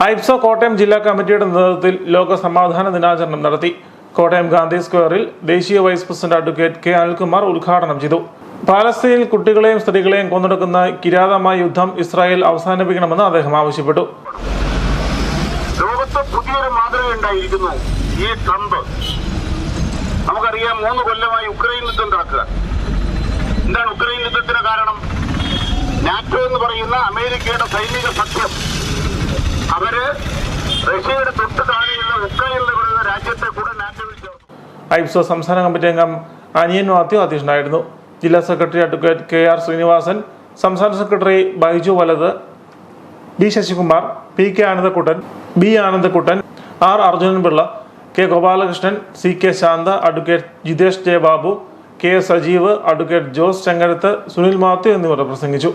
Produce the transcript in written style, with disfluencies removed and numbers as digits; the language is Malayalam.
ഐപ്സോ കോട്ടയം ജില്ലാ കമ്മിറ്റിയുടെ നേതൃത്വത്തിൽ ലോക സമാധാന ദിനാചരണം നടത്തി. കോട്ടയം ഗാന്ധി സ്ക്വയറിൽ ദേശീയ vice president advocate K Anilkumar ഉദ്ഘാടനം ചെയ്തു. പാലസ്തീനിൽ കുട്ടികളെയും സ്ത്രീകളെയും കൊന്നൊടുക്കുന്ന കിരാതമായ യുദ്ധം ഇസ്രായേൽ അവസാനിപ്പിക്കണമെന്ന് അദ്ദേഹം ആവശ്യപ്പെട്ടു. ലോകത്ത് പുതിയൊരു മാതൃക ഉണ്ടായിരിക്കുന്നു. ഈ ട്രംപ്, നമുക്കറിയാം, 3 കൊല്ലമായി ഉക്രൈൻ യുദ്ധം നടക്കുക. എന്താണ് ഉക്രൈൻ യുദ്ധത്തിന് കാരണം? നാറ്റോ എന്ന് പറയുന്ന അമേരിക്കയുടെ സൈനിക സഖ്യം അവര് റഷ്യയുടെ തൊട്ട് താഴെയുള്ള ഉക്രൈൻ എന്ന് പറയുന്ന രാജ്യത്തെ കൂടെ നാറ്റോയിൽ ചേർത്തു. ഐപ്സോ സംസ്ഥാന കമ്മിറ്റി അംഗം അനിയൻ മാത്യു അധ്യക്ഷനായിരുന്നു. ജില്ലാ സെക്രട്ടറി അഡ്വക്കേറ്റ് KR ശ്രീനിവാസൻ, സംസ്ഥാന സെക്രട്ടറി ബൈജു വലത്, D Sasikumar, PK Anandakuttan, B Anandakuttan, R Arjunan Pillai, K Gopalakrishnan, CK Santha, advocate Jithesh J Babu, KS Sajeev, advocate Jose Chengarath, Sunil Mathew എന്നിവർ പ്രസംഗിച്ചു.